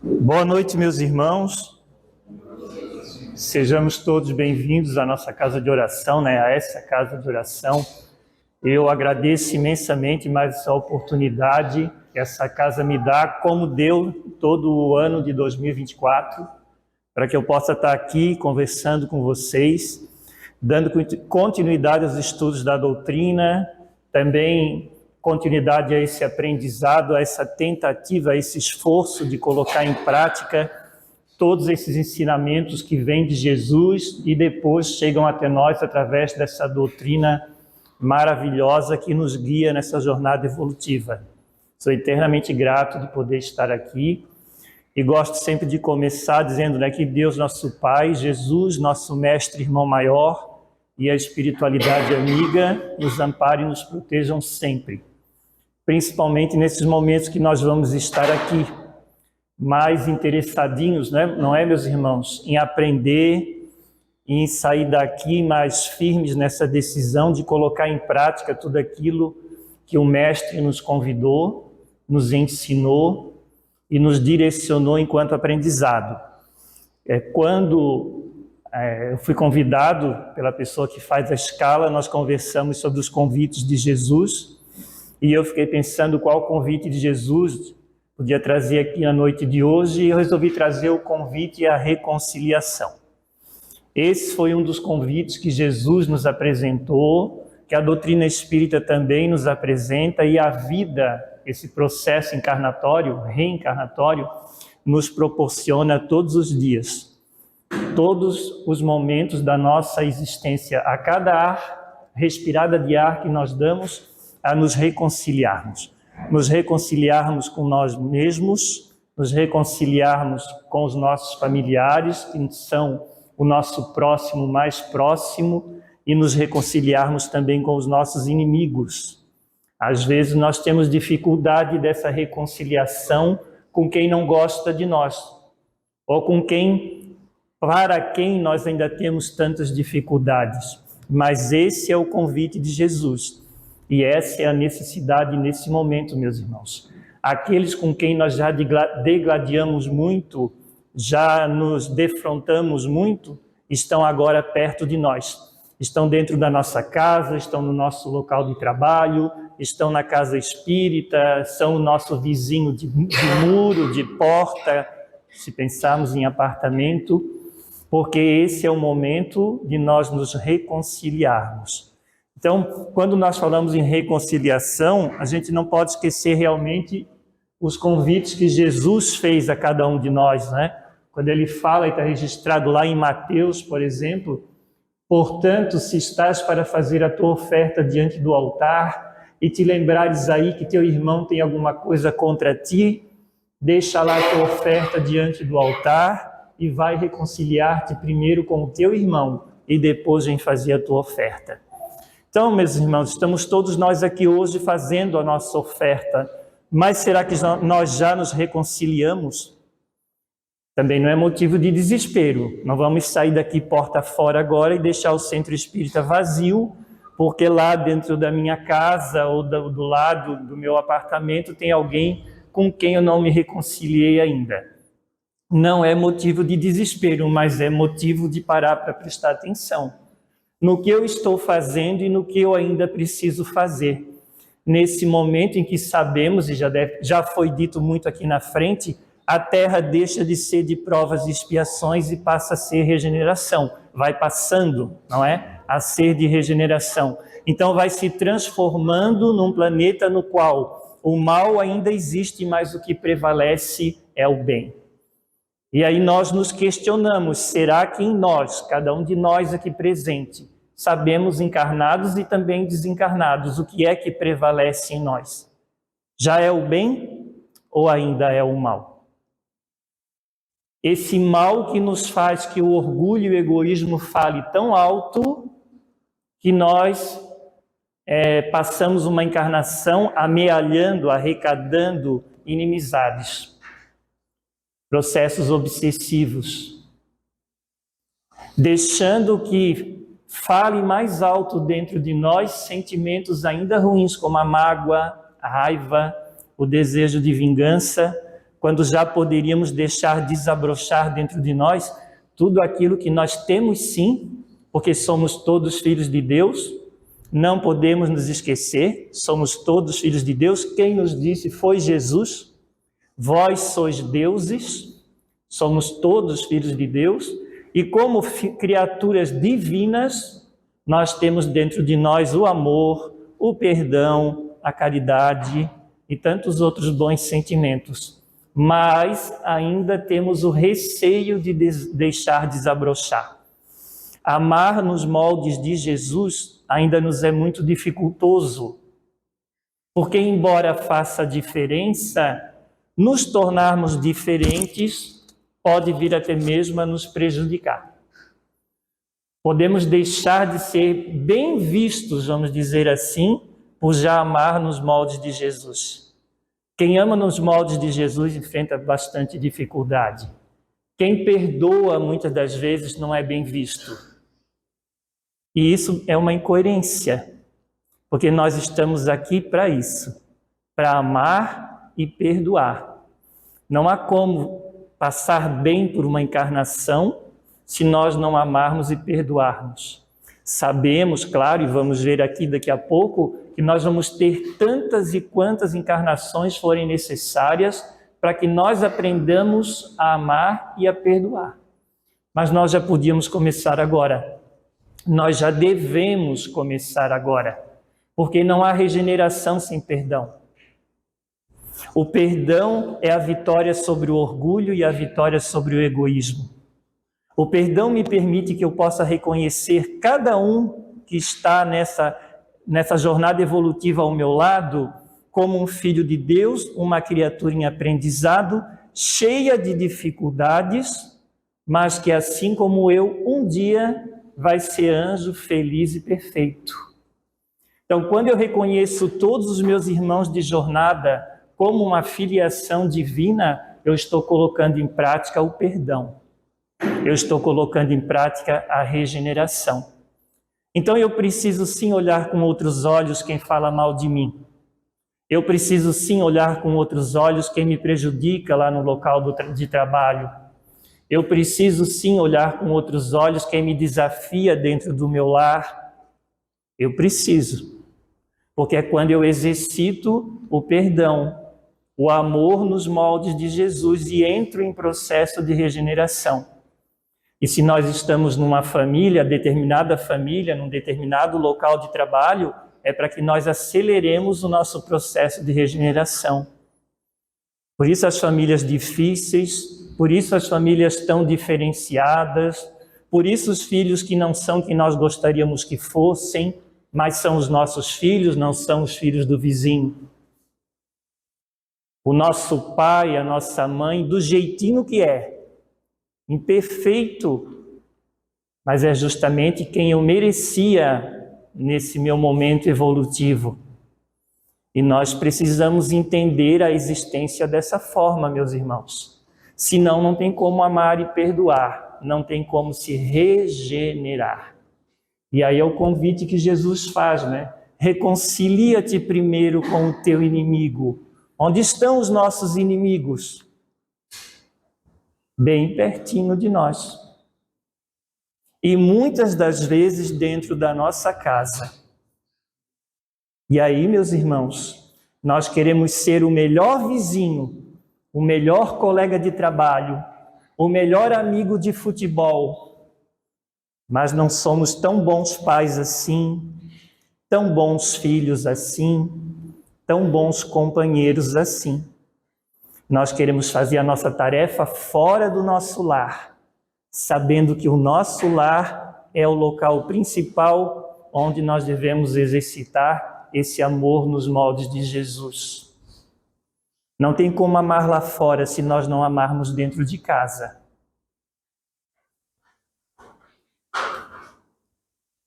Boa noite, meus irmãos. Sejamos todos bem-vindos à nossa casa de oração, a essa casa de oração. Eu agradeço imensamente mais essa oportunidade que essa casa me dá, como deu todo o ano de 2024, para que eu possa estar aqui conversando com vocês, dando continuidade aos estudos da doutrina, também continuidade a esse aprendizado, a essa tentativa, a esse esforço de colocar em prática todos esses ensinamentos que vêm de Jesus e depois chegam até nós através dessa doutrina maravilhosa que nos guia nessa jornada evolutiva. Sou eternamente grato de poder estar aqui e gosto sempre de começar dizendo que Deus, nosso Pai, Jesus, nosso Mestre, Irmão Maior e a espiritualidade amiga nos ampare e nos protejam sempre. Principalmente nesses momentos que nós vamos estar aqui, mais interessadinhos, não é, meus irmãos, em aprender, em sair daqui mais firmes nessa decisão de colocar em prática tudo aquilo que o Mestre nos convidou, nos ensinou e nos direcionou enquanto aprendizado. Quando eu fui convidado pela pessoa que faz a escala, nós conversamos sobre os convites de Jesus, e eu fiquei pensando qual o convite de Jesus podia trazer aqui na noite de hoje, e eu resolvi trazer o convite à reconciliação. Esse foi um dos convites que Jesus nos apresentou, que a doutrina espírita também nos apresenta, e a vida, esse processo encarnatório, reencarnatório, nos proporciona todos os dias, todos os momentos da nossa existência, a cada respirada de ar que nós damos, a nos reconciliarmos com nós mesmos, nos reconciliarmos com os nossos familiares, que são o nosso próximo mais próximo, e nos reconciliarmos também com os nossos inimigos. Às vezes nós temos dificuldade dessa reconciliação com quem não gosta de nós, ou com quem, para quem nós ainda temos tantas dificuldades. Mas esse é o convite de Jesus. E essa é a necessidade nesse momento, meus irmãos. Aqueles com quem nós já degladiamos muito, já nos defrontamos muito, estão agora perto de nós. Estão dentro da nossa casa, estão no nosso local de trabalho, estão na casa espírita, são o nosso vizinho de muro, de porta, se pensarmos em apartamento, porque esse é o momento de nós nos reconciliarmos. Então, quando nós falamos em reconciliação, a gente não pode esquecer realmente os convites que Jesus fez a cada um de nós, Quando ele fala, e está registrado lá em Mateus, por exemplo, portanto, se estás para fazer a tua oferta diante do altar e te lembrares aí que teu irmão tem alguma coisa contra ti, deixa lá a tua oferta diante do altar e vai reconciliar-te primeiro com o teu irmão e depois vem fazer a tua oferta. Então, meus irmãos, estamos todos nós aqui hoje fazendo a nossa oferta, mas será que nós já nos reconciliamos? Também não é motivo de desespero. Não vamos sair daqui porta fora agora e deixar o centro espírita vazio, porque lá dentro da minha casa ou do lado do meu apartamento tem alguém com quem eu não me reconciliei ainda. Não é motivo de desespero, mas é motivo de parar para prestar atenção no que eu estou fazendo e no que eu ainda preciso fazer. Nesse momento em que sabemos, e já foi dito muito aqui na frente, a Terra deixa de ser de provas e expiações e passa a ser regeneração. Vai passando, não é? A ser de regeneração. Então vai se transformando num planeta no qual o mal ainda existe, mas o que prevalece é o bem. E aí nós nos questionamos, será que em nós, cada um de nós aqui presente, sabemos encarnados e também desencarnados, o que é que prevalece em nós? Já é o bem ou ainda é o mal? Esse mal que nos faz que o orgulho e o egoísmo fale tão alto que nós passamos uma encarnação amealhando, arrecadando inimizades. Processos obsessivos, deixando que fale mais alto dentro de nós sentimentos ainda ruins, como a mágoa, a raiva, o desejo de vingança, quando já poderíamos deixar desabrochar dentro de nós tudo aquilo que nós temos sim, porque somos todos filhos de Deus, não podemos nos esquecer, somos todos filhos de Deus. Quem nos disse foi Jesus. Vós sois deuses, somos todos filhos de Deus, e como criaturas divinas, nós temos dentro de nós o amor, o perdão, a caridade e tantos outros bons sentimentos. Mas ainda temos o receio de deixar desabrochar. Amar nos moldes de Jesus ainda nos é muito dificultoso, porque embora faça diferença, nos tornarmos diferentes pode vir até mesmo a nos prejudicar. Podemos deixar de ser bem vistos, vamos dizer assim, por já amar nos moldes de Jesus. Quem ama nos moldes de Jesus enfrenta bastante dificuldade. Quem perdoa muitas das vezes não é bem visto. E isso é uma incoerência, porque nós estamos aqui para isso, para amar e perdoar. Não há como passar bem por uma encarnação se nós não amarmos e perdoarmos. Sabemos, claro, e vamos ver aqui daqui a pouco, que nós vamos ter tantas e quantas encarnações forem necessárias para que nós aprendamos a amar e a perdoar. Mas nós já podíamos começar agora. Nós já devemos começar agora, porque não há regeneração sem perdão. O perdão é a vitória sobre o orgulho e a vitória sobre o egoísmo. O perdão me permite que eu possa reconhecer cada um que está nessa jornada evolutiva ao meu lado como um filho de Deus, uma criatura em aprendizado, cheia de dificuldades, mas que assim como eu, um dia vai ser anjo feliz e perfeito. Então, quando eu reconheço todos os meus irmãos de jornada como uma filiação divina, eu estou colocando em prática o perdão. Eu estou colocando em prática a regeneração. Então, eu preciso sim olhar com outros olhos quem fala mal de mim. Eu preciso sim olhar com outros olhos quem me prejudica lá no local de trabalho. Eu preciso sim olhar com outros olhos quem me desafia dentro do meu lar. Eu preciso, porque é quando eu exercito o perdão, o amor nos moldes de Jesus e entro em processo de regeneração. E se nós estamos numa família, determinada família, num determinado local de trabalho, é para que nós aceleremos o nosso processo de regeneração. Por isso as famílias difíceis, por isso as famílias tão diferenciadas, por isso os filhos que não são quem nós gostaríamos que fossem, mas são os nossos filhos, não são os filhos do vizinho. O nosso pai, a nossa mãe, do jeitinho que é, imperfeito, mas é justamente quem eu merecia nesse meu momento evolutivo. E nós precisamos entender a existência dessa forma, meus irmãos. Senão não tem como amar e perdoar, não tem como se regenerar. E aí é o convite que Jesus faz, né? Reconcilia-te primeiro com o teu inimigo. Onde estão os nossos inimigos? Bem pertinho de nós. E muitas das vezes dentro da nossa casa. E aí, meus irmãos, nós queremos ser o melhor vizinho, o melhor colega de trabalho, o melhor amigo de futebol, mas não somos tão bons pais assim, tão bons filhos assim, tão bons companheiros assim. Nós queremos fazer a nossa tarefa fora do nosso lar, sabendo que o nosso lar é o local principal onde nós devemos exercitar esse amor nos moldes de Jesus. Não tem como amar lá fora se nós não amarmos dentro de casa.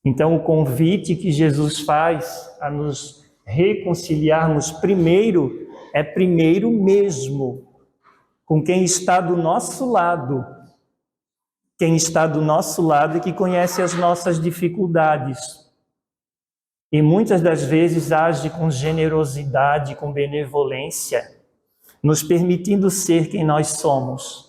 Então, o convite que Jesus faz a nos reconciliarmos primeiro é primeiro mesmo com quem está do nosso lado. Quem está do nosso lado e que conhece as nossas dificuldades. E muitas das vezes age com generosidade, com benevolência. nos permitindo ser quem nós somos.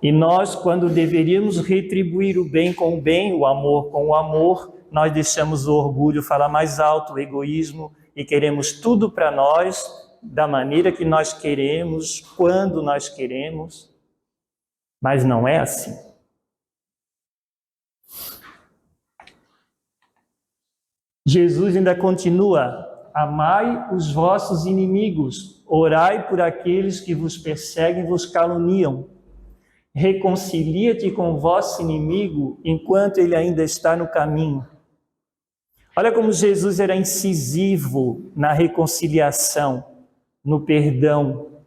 E nós, quando deveríamos retribuir o bem com o bem, o amor com o amor, nós deixamos o orgulho falar mais alto, o egoísmo, e queremos tudo para nós, da maneira que nós queremos, quando nós queremos. Mas não é assim. Jesus ainda continua: amai os vossos inimigos, orai por aqueles que vos perseguem e vos caluniam. Reconcilia-te com o vosso inimigo enquanto ele ainda está no caminho. Olha como Jesus era incisivo na reconciliação, no perdão.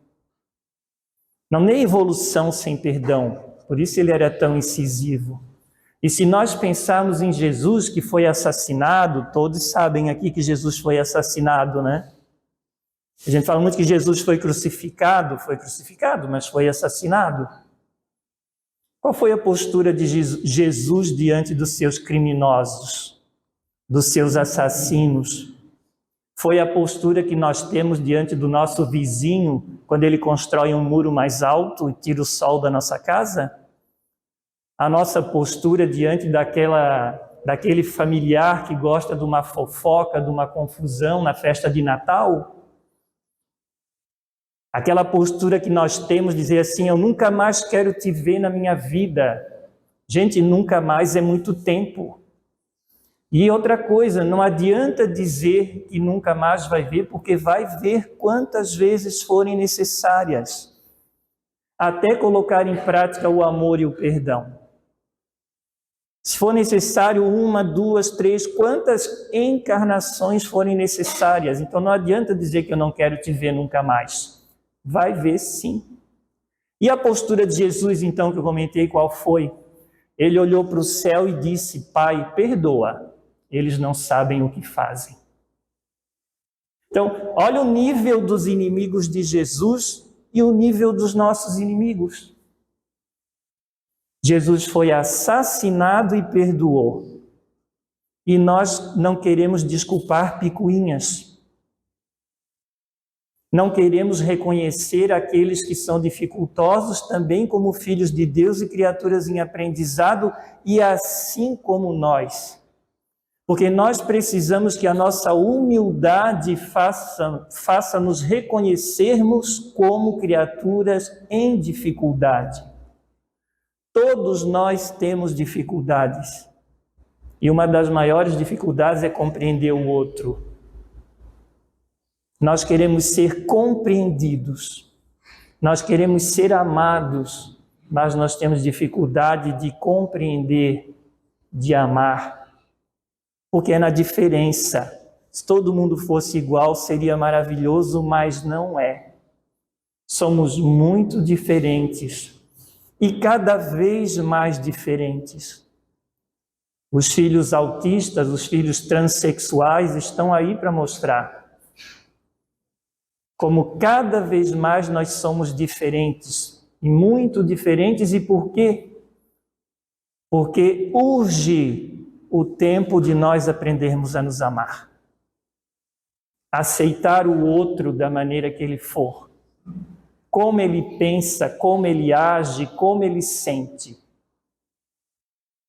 Não tem evolução sem perdão, por isso ele era tão incisivo. E se nós pensarmos em Jesus que foi assassinado, todos sabem aqui que Jesus foi assassinado, né? A gente fala muito que Jesus foi crucificado, mas foi assassinado. Qual foi a postura de Jesus diante dos seus criminosos, dos seus assassinos? Foi a postura que nós temos diante do nosso vizinho quando ele constrói um muro mais alto e tira o sol da nossa casa? A nossa postura diante daquele familiar que gosta de uma fofoca, de uma confusão na festa de Natal? Aquela postura que nós temos de dizer assim: eu nunca mais quero te ver na minha vida. Gente, nunca mais é muito tempo. E outra coisa, não adianta dizer que nunca mais vai ver, porque vai ver quantas vezes forem necessárias, até colocar em prática o amor e o perdão. Se for necessário 1, 2, 3, quantas encarnações forem necessárias. Então não adianta dizer que eu não quero te ver nunca mais. Vai ver sim. E a postura de Jesus, então, que eu comentei, qual foi? Ele olhou para o céu e disse: Pai, perdoa, eles não sabem o que fazem. Então, olha o nível dos inimigos de Jesus e o nível dos nossos inimigos. Jesus foi assassinado e perdoou. E nós não queremos desculpar picuinhas. Não queremos reconhecer aqueles que são dificultosos também como filhos de Deus e criaturas em aprendizado, e assim como nós. Porque nós precisamos que a nossa humildade faça-nos reconhecermos como criaturas em dificuldade. Todos nós temos dificuldades. E uma das maiores dificuldades é compreender o outro. Nós queremos ser compreendidos. Nós queremos ser amados, mas nós temos dificuldade de compreender, de amar. Porque é na diferença. Se todo mundo fosse igual, seria maravilhoso, mas não é. Somos muito diferentes. E cada vez mais diferentes. Os filhos autistas, os filhos transexuais estão aí para mostrar como cada vez mais nós somos diferentes, e muito diferentes. E por quê? Porque urge o tempo de nós aprendermos a nos amar. Aceitar o outro da maneira que ele for. Como ele pensa, como ele age, como ele sente.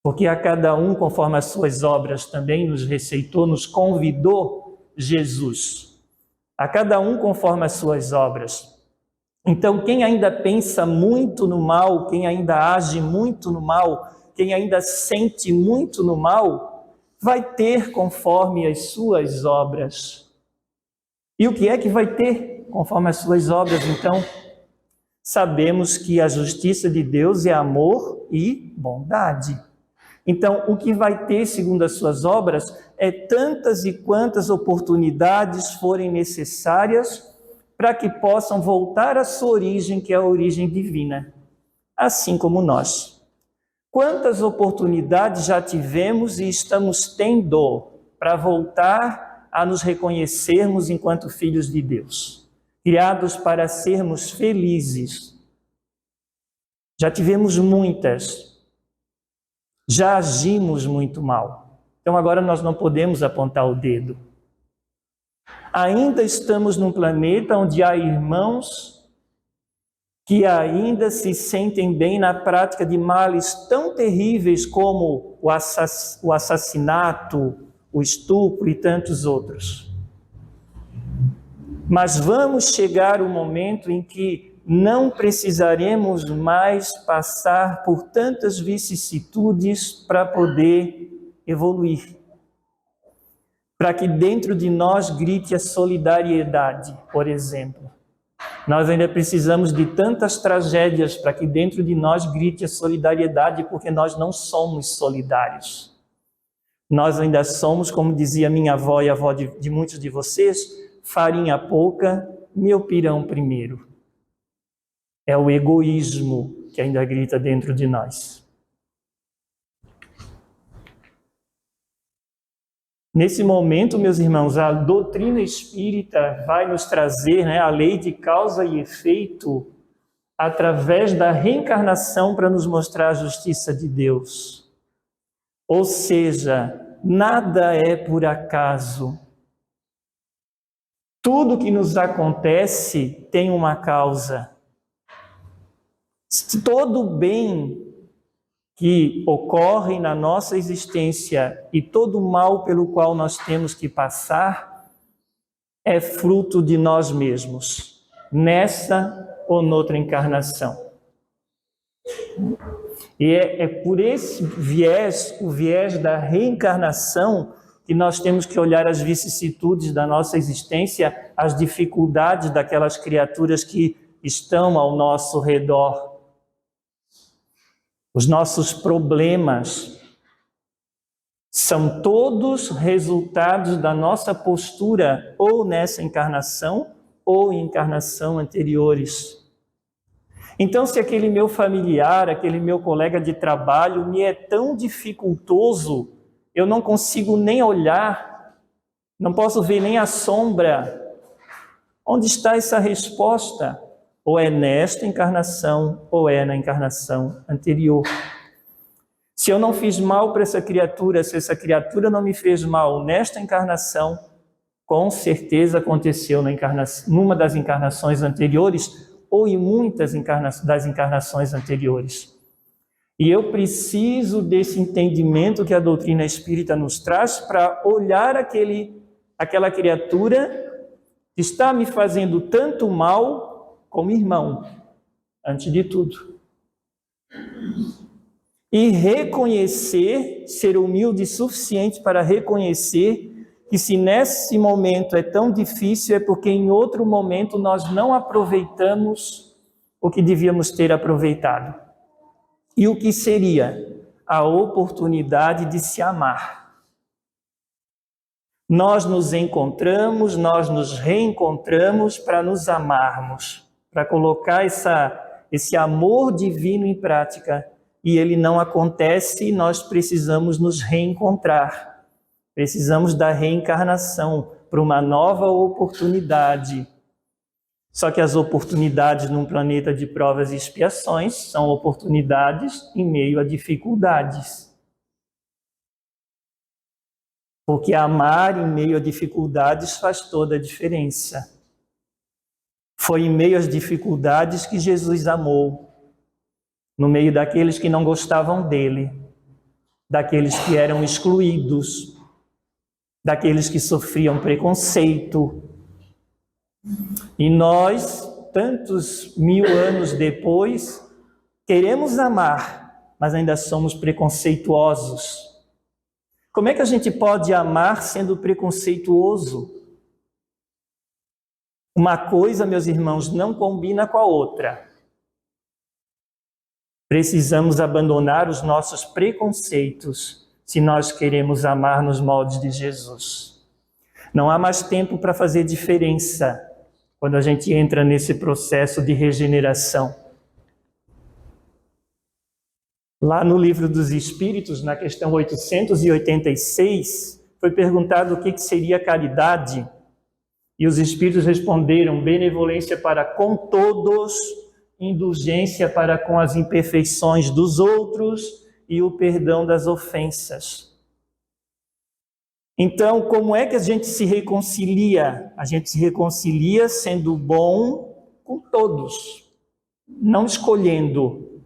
Porque a cada um, conforme as suas obras também nos receitou, nos convidou Jesus. A cada um conforme as suas obras. Então, quem ainda pensa muito no mal, quem ainda age muito no mal, quem ainda sente muito no mal, vai ter conforme as suas obras. E o que é que vai ter conforme as suas obras, então? Sabemos que a justiça de Deus é amor e bondade. Então, o que vai ter, segundo as suas obras, é tantas e quantas oportunidades forem necessárias para que possam voltar à sua origem, que é a origem divina, assim como nós. Quantas oportunidades já tivemos e estamos tendo para voltar a nos reconhecermos enquanto filhos de Deus, criados para sermos felizes. Já tivemos muitas. Já agimos muito mal. Então agora nós não podemos apontar o dedo. Ainda estamos num planeta onde há irmãos que ainda se sentem bem na prática de males tão terríveis como o assassinato, o estupro e tantos outros. Mas vamos chegar o momento em que não precisaremos mais passar por tantas vicissitudes para poder evoluir. Para que dentro de nós grite a solidariedade, por exemplo. Nós ainda precisamos de tantas tragédias para que dentro de nós grite a solidariedade, porque nós não somos solidários. Nós ainda somos, como dizia minha avó e a avó de muitos de vocês, farinha pouca, meu pirão primeiro. É o egoísmo que ainda grita dentro de nós. Nesse momento, meus irmãos, a doutrina espírita vai nos trazer, a lei de causa e efeito através da reencarnação para nos mostrar a justiça de Deus. Ou seja, nada é por acaso. Tudo que nos acontece tem uma causa. Todo bem que ocorre na nossa existência e todo o mal pelo qual nós temos que passar é fruto de nós mesmos, nessa ou noutra encarnação. E é por esse viés, o viés da reencarnação, que nós temos que olhar as vicissitudes da nossa existência, as dificuldades daquelas criaturas que estão ao nosso redor. Os nossos problemas são todos resultados da nossa postura ou nessa encarnação ou em encarnação anteriores. Então, se aquele meu familiar, aquele meu colega de trabalho me é tão dificultoso, eu não consigo nem olhar, não posso ver nem a sombra. Onde está essa resposta? Ou é nesta encarnação, ou é na encarnação anterior. Se eu não fiz mal para essa criatura, se essa criatura não me fez mal nesta encarnação, com certeza aconteceu numa das encarnações anteriores, ou em muitas das encarnações anteriores. E eu preciso desse entendimento que a doutrina espírita nos traz para olhar aquela criatura que está me fazendo tanto mal como irmão, antes de tudo. E reconhecer, ser humilde o suficiente para reconhecer que se nesse momento é tão difícil, é porque em outro momento nós não aproveitamos o que devíamos ter aproveitado. E o que seria? A oportunidade de se amar. Nós nos encontramos, nós nos reencontramos para nos amarmos, para colocar esse amor divino em prática, e ele não acontece e nós precisamos nos reencontrar. Precisamos da reencarnação para uma nova oportunidade. Só que as oportunidades num planeta de provas e expiações são oportunidades em meio a dificuldades. Porque amar em meio a dificuldades faz toda a diferença. Foi em meio às dificuldades que Jesus amou, no meio daqueles que não gostavam dele, daqueles que eram excluídos, daqueles que sofriam preconceito. E nós, tantos 1000 anos depois, queremos amar, mas ainda somos preconceituosos. Como é que a gente pode amar sendo preconceituoso? Uma coisa, meus irmãos, não combina com a outra. Precisamos abandonar os nossos preconceitos se nós queremos amar nos moldes de Jesus. Não há mais tempo para fazer diferença quando a gente entra nesse processo de regeneração. Lá no Livro dos Espíritos, na questão 886, foi perguntado o que seria caridade. E os Espíritos responderam: benevolência para com todos, indulgência para com as imperfeições dos outros e o perdão das ofensas. Então, como é que a gente se reconcilia? A gente se reconcilia sendo bom com todos, não escolhendo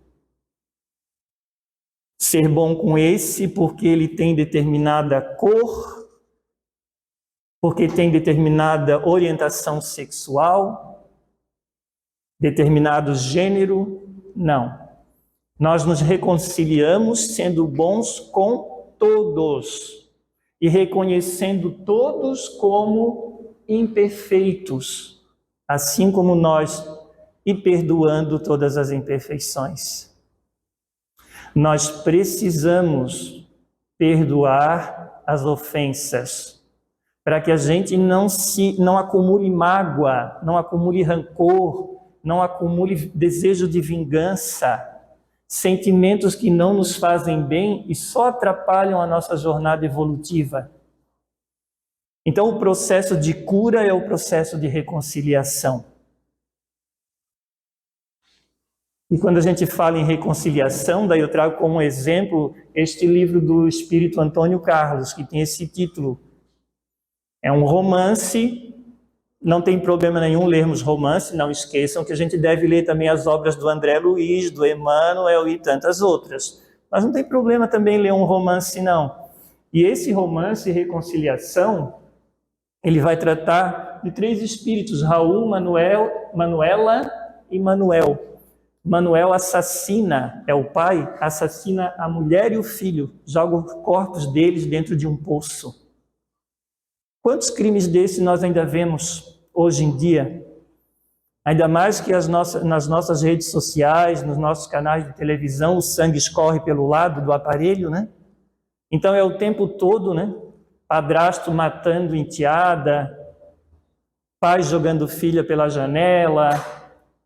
ser bom com esse porque ele tem determinada cor, porque tem determinada orientação sexual, determinado gênero. Não. Nós nos reconciliamos sendo bons com todos e reconhecendo todos como imperfeitos, assim como nós, e perdoando todas as imperfeições. Nós precisamos perdoar as ofensas, para que a gente não acumule mágoa, não acumule rancor, não acumule desejo de vingança, sentimentos que não nos fazem bem e só atrapalham a nossa jornada evolutiva. Então, o processo de cura é o processo de reconciliação. E quando a gente fala em reconciliação, daí eu trago como exemplo este livro do Espírito Antônio Carlos, que tem esse título. É um romance, não tem problema nenhum lermos romance, não esqueçam que a gente deve ler também as obras do André Luiz, do Emmanuel e tantas outras. Mas não tem problema também ler um romance, não. E esse romance, Reconciliação, ele vai tratar de 3 espíritos, Raul, Manuela e Manuel. Manuel assassina, é o pai, assassina a mulher e o filho, joga os corpos deles dentro de um poço. Quantos crimes desses nós ainda vemos hoje em dia? Ainda mais que nas nossas redes sociais, nos nossos canais de televisão, o sangue escorre pelo lado do aparelho, né? Então é o tempo todo, né? Padrasto matando enteada, pai jogando filha pela janela,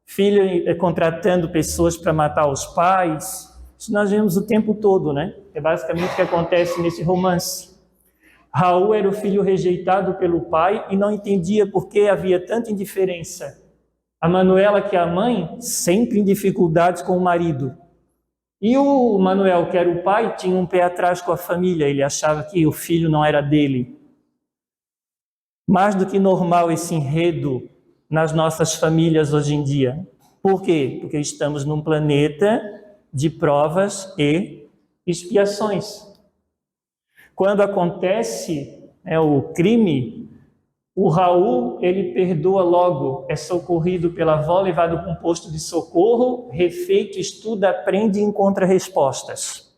filho contratando pessoas para matar os pais. Isso nós vemos o tempo todo, né? É basicamente o que acontece nesse romance. Raul era o filho rejeitado pelo pai e não entendia por que havia tanta indiferença. A Manuela, que é a mãe, sempre em dificuldades com o marido. E o Manuel, que era o pai, tinha um pé atrás com a família, ele achava que o filho não era dele. Mais do que normal esse enredo nas nossas famílias hoje em dia. Por quê? Porque estamos num planeta de provas e expiações. Quando acontece o crime, o Raul, ele perdoa logo, é socorrido pela avó, levado para um posto de socorro, refeito, estuda, aprende e encontra respostas.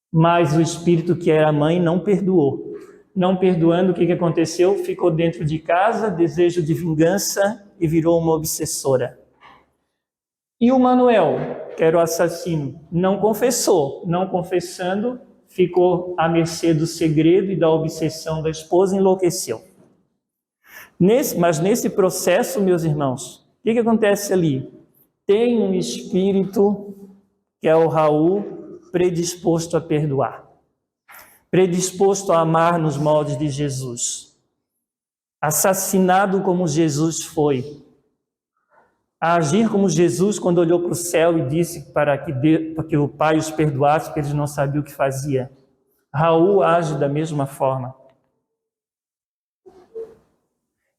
Mas o espírito que era a mãe não perdoou. Não perdoando, o que aconteceu? Ficou dentro de casa, desejo de vingança e virou uma obsessora. E o Manuel, que era o assassino, não confessou. Não confessando, ficou à mercê do segredo e da obsessão da esposa e enlouqueceu. Mas nesse processo, meus irmãos, o que acontece ali? Tem um espírito, que é o Raul, predisposto a perdoar. Predisposto a amar nos moldes de Jesus. Assassinado como Jesus foi. A agir como Jesus quando olhou para o céu e disse para que o Pai os perdoasse, porque eles não sabiam o que fazia. Raul age da mesma forma.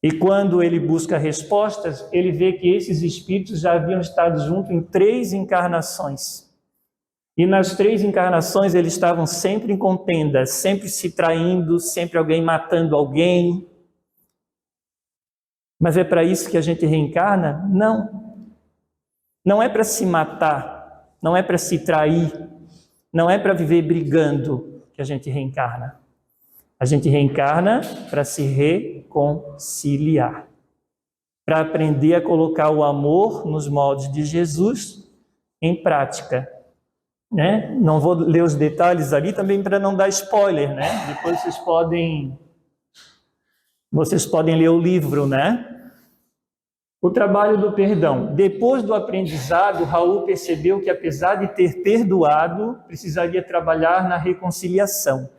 E quando ele busca respostas, ele vê que esses espíritos já haviam estado juntos em 3 encarnações. E nas 3 encarnações eles estavam sempre em contenda, sempre se traindo, sempre alguém matando alguém. Mas é para isso que a gente reencarna? Não. Não é para se matar, não é para se trair, não é para viver brigando que a gente reencarna. A gente reencarna para se reconciliar, para aprender a colocar o amor nos moldes de Jesus em prática. Né? Não vou ler os detalhes ali também para não dar spoiler, né? Depois vocês podem ler o livro, né? O trabalho do perdão. Depois do aprendizado, Raul percebeu que, apesar de ter perdoado, precisaria trabalhar na reconciliação.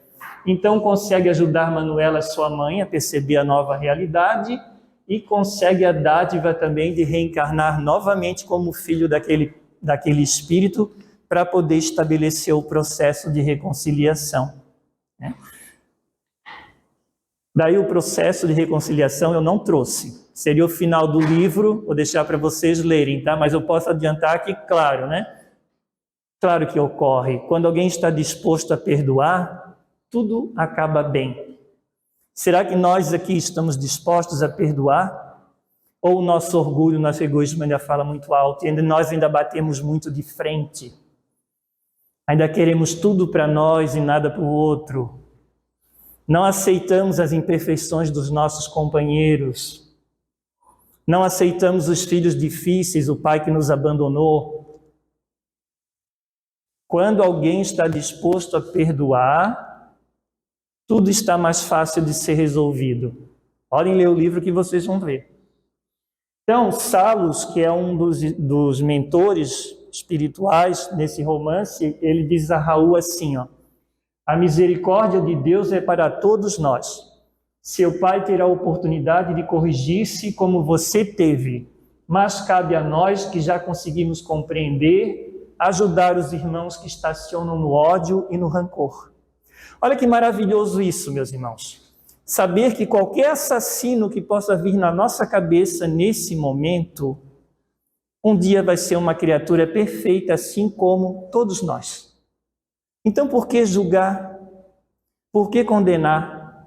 Então, consegue ajudar Manuela, sua mãe, a perceber a nova realidade e consegue a dádiva também de reencarnar novamente como filho daquele espírito para poder estabelecer o processo de reconciliação. Né? Daí o processo de reconciliação eu não trouxe. Seria o final do livro, vou deixar para vocês lerem, tá? Mas eu posso adiantar que, claro, né? Claro que ocorre. Quando alguém está disposto a perdoar, tudo acaba bem. Será que nós aqui estamos dispostos a perdoar? Ou o nosso orgulho, nosso egoísmo ainda fala muito alto e nós ainda batemos muito de frente? Ainda queremos tudo para nós e nada para o outro. Não aceitamos as imperfeições dos nossos companheiros. Não aceitamos os filhos difíceis, o pai que nos abandonou. Quando alguém está disposto a perdoar, tudo está mais fácil de ser resolvido. Podem ler o livro que vocês vão ver. Então, Salus, que é um dos mentores espirituais nesse romance, ele diz a Raul assim, ó: a misericórdia de Deus é para todos nós. Seu pai terá a oportunidade de corrigir-se como você teve, mas cabe a nós que já conseguimos compreender, ajudar os irmãos que estacionam no ódio e no rancor. Olha que maravilhoso isso, meus irmãos. Saber que qualquer assassino que possa vir na nossa cabeça nesse momento, um dia vai ser uma criatura perfeita, assim como todos nós. Então, por que julgar? Por que condenar?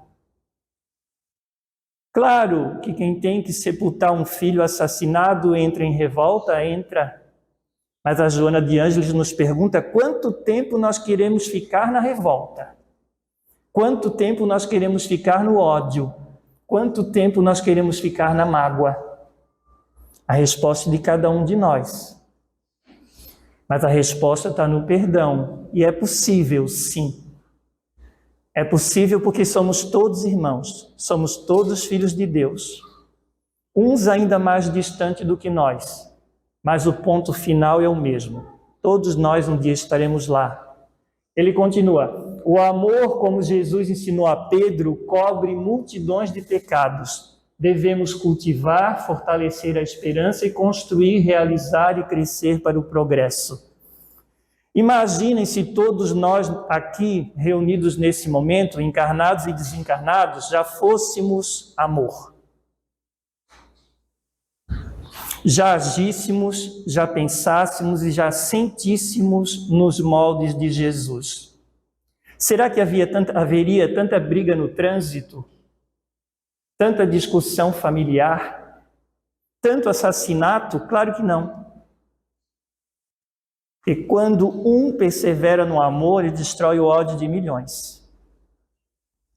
Claro que quem tem que sepultar um filho assassinado entra em revolta, entra. Mas a Joana de Ângeles nos pergunta quanto tempo nós queremos ficar na revolta? Quanto tempo nós queremos ficar no ódio? Quanto tempo nós queremos ficar na mágoa? A resposta de cada um de nós. Mas a resposta está no perdão. E é possível, sim. É possível porque somos todos irmãos. Somos todos filhos de Deus. Uns ainda mais distantes do que nós. Mas o ponto final é o mesmo. Todos nós um dia estaremos lá. Ele continua: o amor, como Jesus ensinou a Pedro, cobre multidões de pecados. Devemos cultivar, fortalecer a esperança e construir, realizar e crescer para o progresso. Imaginem se todos nós aqui reunidos nesse momento, encarnados e desencarnados, já fôssemos amor. Já agíssemos, já pensássemos e já sentíssemos nos moldes de Jesus. Será que haveria tanta briga no trânsito? Tanta discussão familiar? Tanto assassinato? Claro que não. E quando um persevera no amor, ele destrói o ódio de milhões.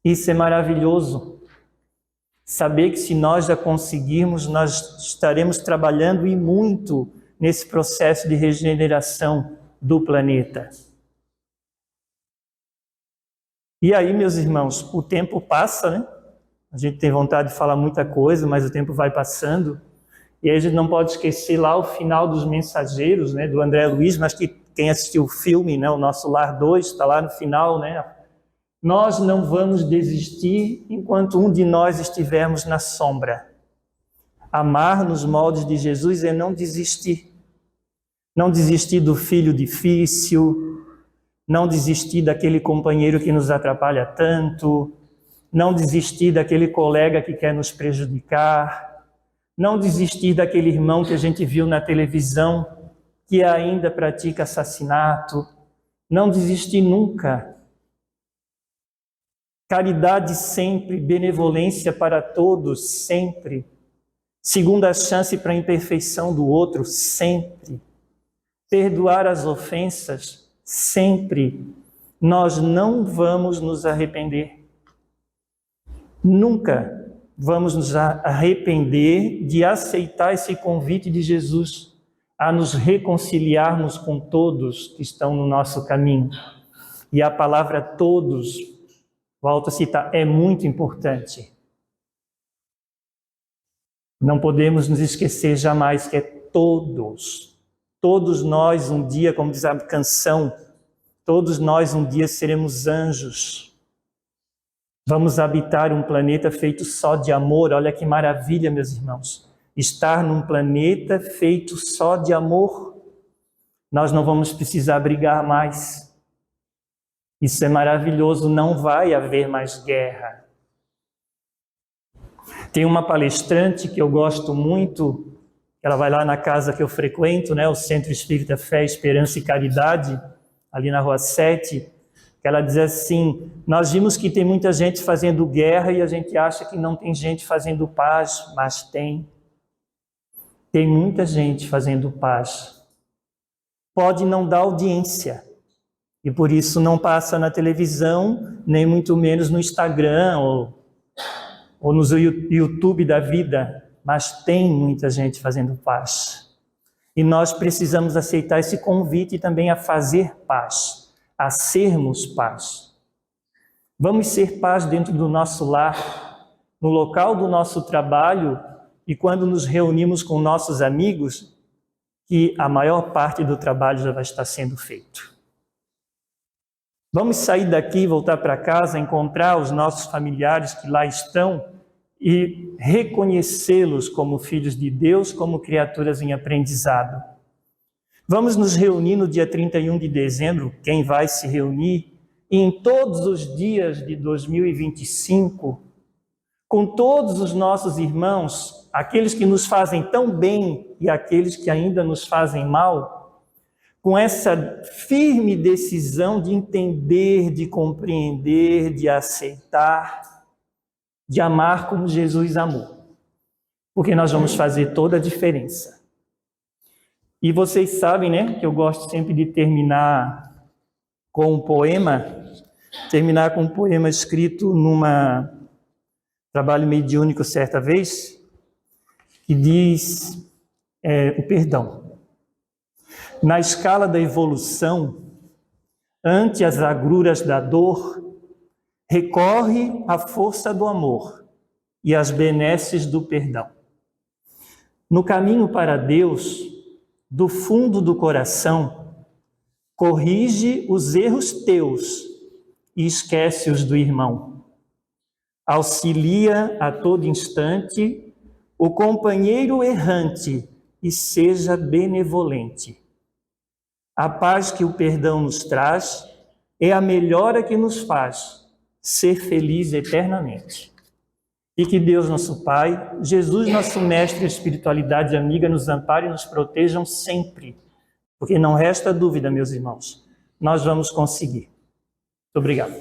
Isso é maravilhoso. Saber que se nós já conseguirmos, nós estaremos trabalhando e muito nesse processo de regeneração do planeta. E aí, meus irmãos, o tempo passa, né? A gente tem vontade de falar muita coisa, mas o tempo vai passando. E aí a gente não pode esquecer lá o final dos Mensageiros, né, do André Luiz, mas que quem assistiu o filme, né, o Nosso Lar 2, está lá no final, né? Nós não vamos desistir enquanto um de nós estivermos na sombra. Amar nos moldes de Jesus é não desistir. Não desistir do filho difícil, não desistir daquele companheiro que nos atrapalha tanto, não desistir daquele colega que quer nos prejudicar, não desistir daquele irmão que a gente viu na televisão que ainda pratica assassinato, não desistir nunca. Caridade sempre, benevolência para todos, sempre. Segunda chance para a imperfeição do outro, sempre. Perdoar as ofensas, sempre. Nós não vamos nos arrepender. Nunca vamos nos arrepender de aceitar esse convite de Jesus a nos reconciliarmos com todos que estão no nosso caminho. E a palavra todos, volto a citar, é muito importante. Não podemos nos esquecer jamais que é todos. Todos nós um dia, como diz a canção, todos nós um dia seremos anjos. Vamos habitar um planeta feito só de amor. Olha que maravilha, meus irmãos. Estar num planeta feito só de amor. Nós não vamos precisar brigar mais. Isso é maravilhoso, não vai haver mais guerra. Tem uma palestrante que eu gosto muito, ela vai lá na casa que eu frequento, né, o Centro Espírita Fé, Esperança e Caridade, ali na Rua 7, que ela diz assim: nós vimos que tem muita gente fazendo guerra e a gente acha que não tem gente fazendo paz, mas tem. Tem muita gente fazendo paz. Pode não dar audiência, e por isso não passa na televisão, nem muito menos no Instagram ou no YouTube da vida, mas tem muita gente fazendo paz. E nós precisamos aceitar esse convite também a fazer paz, a sermos paz. Vamos ser paz dentro do nosso lar, no local do nosso trabalho e quando nos reunimos com nossos amigos, que a maior parte do trabalho já vai estar sendo feito. Vamos sair daqui, voltar para casa, encontrar os nossos familiares que lá estão e reconhecê-los como filhos de Deus, como criaturas em aprendizado. Vamos nos reunir no dia 31 de dezembro, quem vai se reunir, e em todos os dias de 2025, com todos os nossos irmãos, aqueles que nos fazem tão bem e aqueles que ainda nos fazem mal, com essa firme decisão de entender, de compreender, de aceitar, de amar como Jesus amou, porque nós vamos fazer toda a diferença. E vocês sabem, né, que eu gosto sempre de terminar com um poema escrito numa trabalho mediúnico certa vez, que diz o perdão. Na escala da evolução, ante as agruras da dor, recorre à força do amor e às benesses do perdão. No caminho para Deus, do fundo do coração, corrige os erros teus e esquece os do irmão. Auxilia a todo instante o companheiro errante e seja benevolente. A paz que o perdão nos traz é a melhora que nos faz ser feliz eternamente. E que Deus, nosso Pai, Jesus, nosso Mestre, a espiritualidade amiga, nos ampare e nos protejam sempre. Porque não resta dúvida, meus irmãos, nós vamos conseguir. Muito obrigado.